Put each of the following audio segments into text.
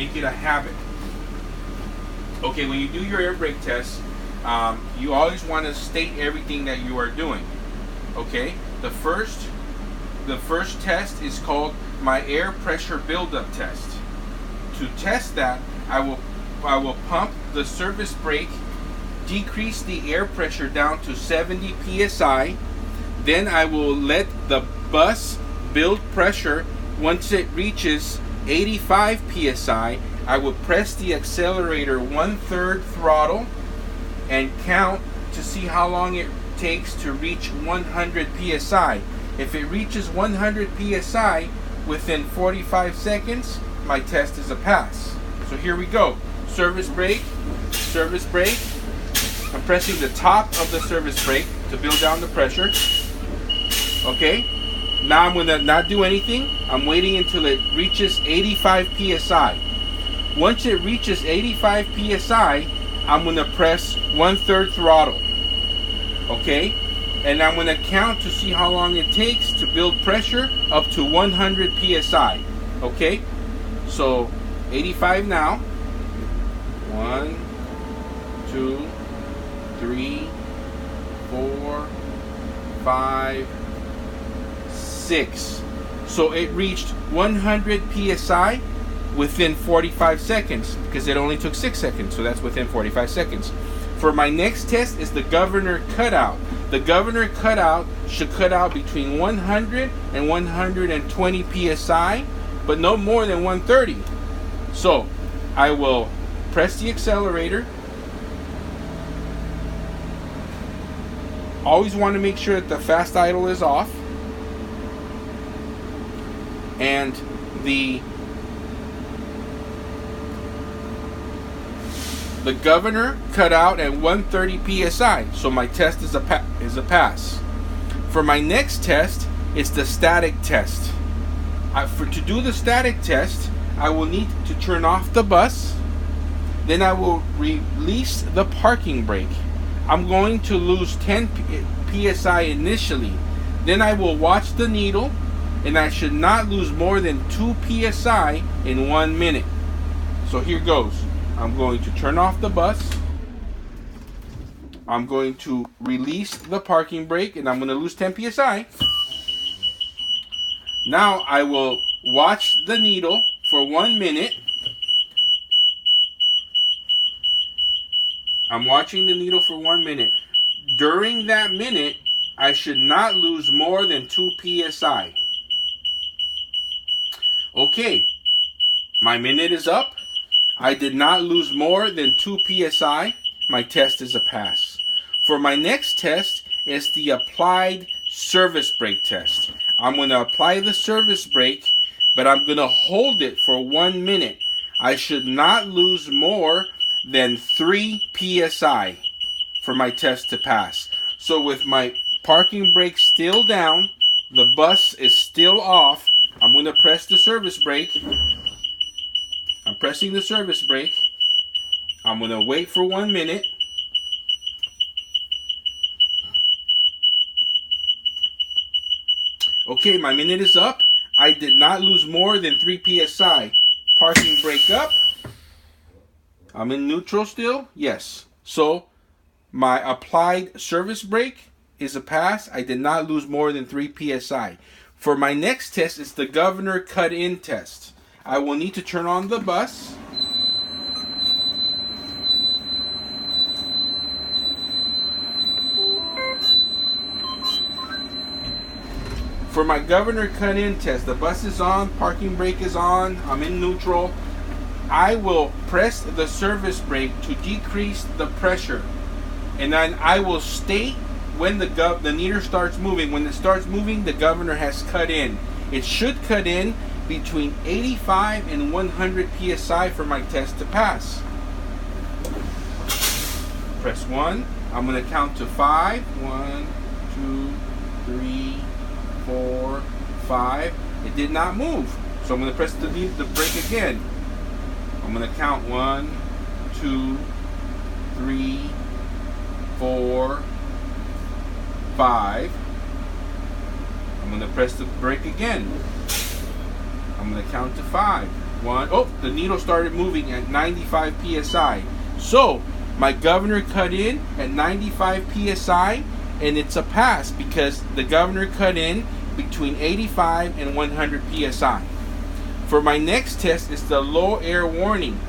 make it a habit. Okay, when you do your air brake test, you always want to state everything that you are doing. Okay, the first test is called my air pressure buildup test. To test that, I will pump the service brake, decrease the air pressure down to 70 psi. Then I will let the bus build pressure. Once it reaches 85 psi, I will press the accelerator 1/3 throttle and count to see how long it takes to reach 100 psi. If it reaches 100 psi within 45 seconds, my test is a pass. So here we go. Service brake, service brake. I'm pressing the top of the service brake to build down the pressure. Okay, now I'm gonna not do anything. I'm waiting until it reaches 85 psi. Once it reaches 85 psi, I'm gonna press 1/3 throttle. Okay, and I'm gonna count to see how long it takes to build pressure up to 100 psi. Okay, so 85 now. 1, 2, 3, 4, 5, 6. So it reached 100 psi within 45 seconds because it only took 6 seconds. So that's within 45 seconds. For my next test is the governor cutout. The governor cutout should cut out between 100 and 120 psi, but no more than 130. So I will press the accelerator. Always want to make sure that the fast idle is off. And the governor cut out at 130 psi. So my test is a pass. For my next test, it's the static test. To do the static test, I will need to turn off the bus. Then I will release the parking brake. I'm going to lose 10 psi initially. Then I will watch the needle, and I should not lose more than 2 psi in 1 minute. So here goes. I'm going to turn off the bus. I'm going to release the parking brake, and I'm going to lose 10 psi. Now I will watch the needle for 1 minute. I'm watching the needle for 1 minute. During that minute, I should not lose more than 2 psi. Okay, my minute is up. I did not lose more than 2 psi. My test is a pass. For my next test is the applied service brake test. I'm going to apply the service brake, but I'm going to hold it for 1 minute. I should not lose more than 3 psi for my test to pass. So with my parking brake still down, the bus is still off, I'm going to press the service brake. I'm pressing the service brake. I'm going to wait for 1 minute. Okay, my minute is up. I did not lose more than 3 psi. Parking brake up. I'm in neutral still. Yes. So my applied service brake is a pass. I did not lose more than 3 psi. For my next test, it's the governor cut-in test. I will need to turn on the bus. For my governor cut-in test, the bus is on, parking brake is on, I'm in neutral. I will press the service brake to decrease the pressure. And then I will state when the meter starts moving. When it starts moving, the governor has cut in. It should cut in between 85 and 100 psi for my test to pass. Press 1. I'm going to count to 5. 1, 2, 3, 4, 5. It did not move. So I'm going to press the brake again. I'm going to count 1, 2, 3, 4, 5. I'm going to press the brake again. I'm going to count to 5. One. Oh, the needle started moving at 95 psi. So my governor cut in at 95 psi, and it's a pass because the governor cut in between 85 and 100 psi. For my next test is the low air warning.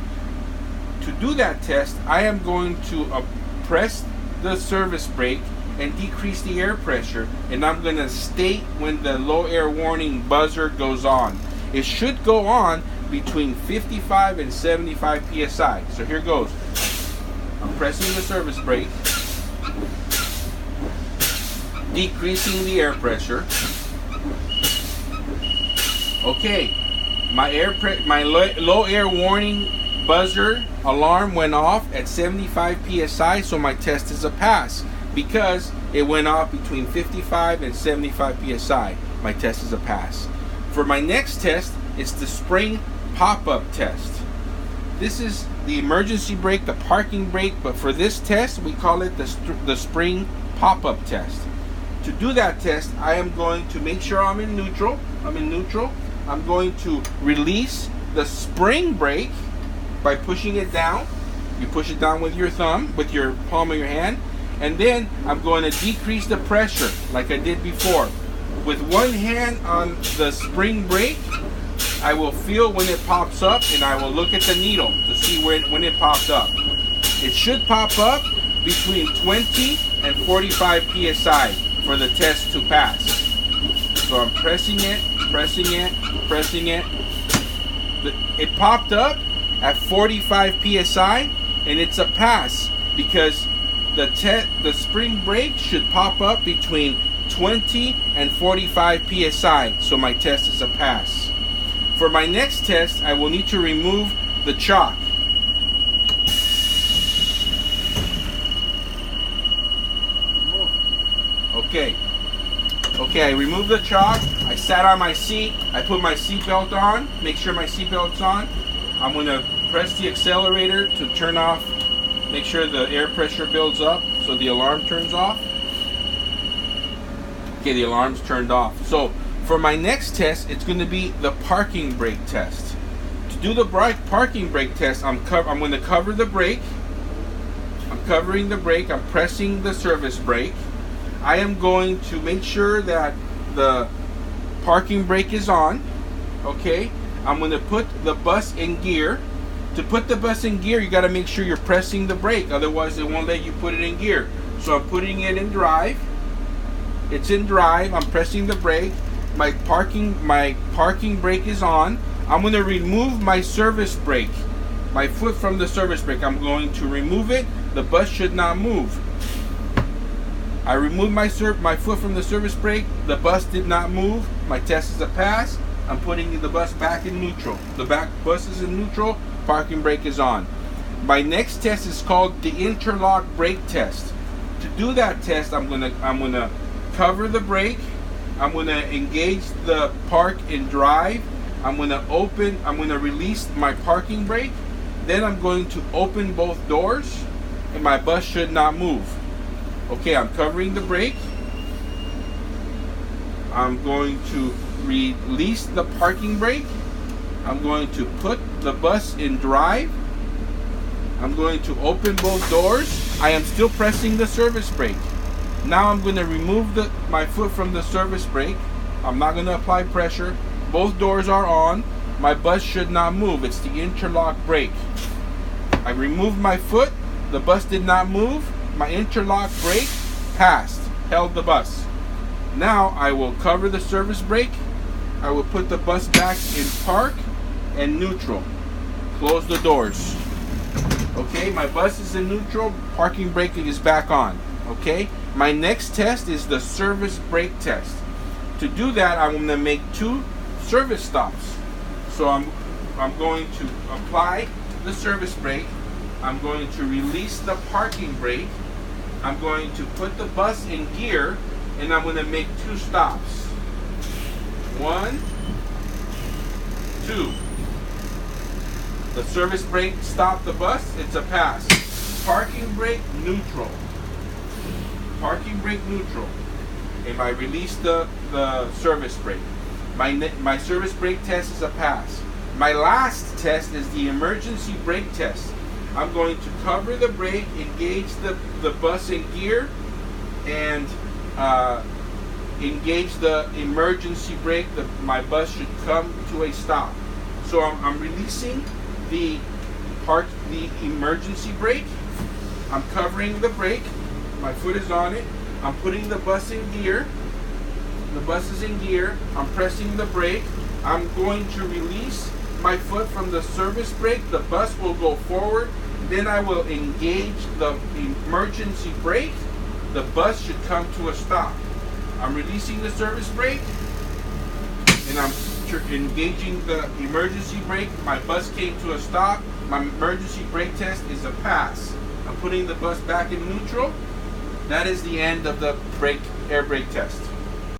To do that test, I am going to press the service brake and decrease the air pressure, and I'm going to state when the low air warning buzzer goes on. It should go on between 55 and 75 psi. So here goes. I'm pressing the service brake, decreasing the air pressure. Okay, my low air warning buzzer alarm went off at 75 psi, so my test is a pass because it went off between 55 and 75 psi. My test is a pass. For my next test, it's the spring pop-up test. This is the emergency brake, the parking brake, but for this test, we call it the spring pop-up test. To do that test, I am going to make sure I'm in neutral. I'm going to release the spring brake by pushing it down. You push it down with your thumb, with your palm of your hand, and then I'm going to decrease the pressure like I did before. With one hand on the spring brake, I will feel when it pops up, and I will look at the needle to see when it pops up. It should pop up between 20 and 45 psi for the test to pass. So I'm pressing it. It popped up at 45 psi, and it's a pass because the spring brake should pop up between 20 and 45 psi. So my test is a pass. For my next test, I will need to remove the chock. Okay, I removed the chock. I sat on my seat. I put my seatbelt on. Make sure my seatbelt's on. I'm going to press the accelerator to turn off. Make sure the air pressure builds up so the alarm turns off. Okay, the alarm's turned off. So for my next test, it's going to be the parking brake test. To do the parking brake test, I'm going to cover the brake. I'm covering the brake. I'm pressing the service brake. I am going to make sure that the parking brake is on. Okay, I'm going to put the bus in gear. To put the bus in gear, you got to make sure you're pressing the brake, otherwise it won't let you put it in gear. So I'm putting it in drive. It's in drive. I'm pressing the brake. My parking brake is on. I'm going to remove my service brake, my foot from the service brake. I'm going to remove it. The bus should not move. I removed my foot from the service brake. The bus did not move. My test is a pass. I'm putting the bus back in neutral. The back bus is in neutral. Parking brake is on. My next test is called the interlock brake test. To do that test, I'm gonna cover the brake. I'm gonna engage the park in drive. I'm gonna release my parking brake. Then I'm going to open both doors, and my bus should not move. Okay, I'm covering the brake. I'm going to release the parking brake. I'm going to put the bus in drive. I'm going to open both doors. I am still pressing the service brake. Now I'm going to remove my foot from the service brake. I'm not going to apply pressure. Both doors are on. My bus should not move. It's the interlock brake. I removed my foot. The bus did not move. My interlock brake passed, held the bus. Now I will cover the service brake. I will put the bus back in park and neutral. Close the doors. Okay, my bus is in neutral. Parking brake is back on. Okay, my next test is the service brake test. To do that, I'm going to make 2 service stops. So I'm going to apply the service brake. I'm going to release the parking brake. I'm going to put the bus in gear, and I'm going to make 2 stops. 1, 2. The service brake stopped the bus. It's a pass. Parking brake neutral. Parking brake neutral. If I release the service brake, my service brake test is a pass. My last test is the emergency brake test. I'm going to cover the brake, engage the bus in gear, and engage the emergency brake. My bus should come to a stop. So I'm releasing the emergency brake. I'm covering the brake. My foot is on it. I'm putting the bus in gear. The bus is in gear. I'm pressing the brake. I'm going to release my foot from the service brake. The bus will go forward. Then I will engage the emergency brake. The bus should come to a stop. I'm releasing the service brake, and I'm engaging the emergency brake. My bus came to a stop. My emergency brake test is a pass. I'm putting the bus back in neutral. That is the end of the air brake test.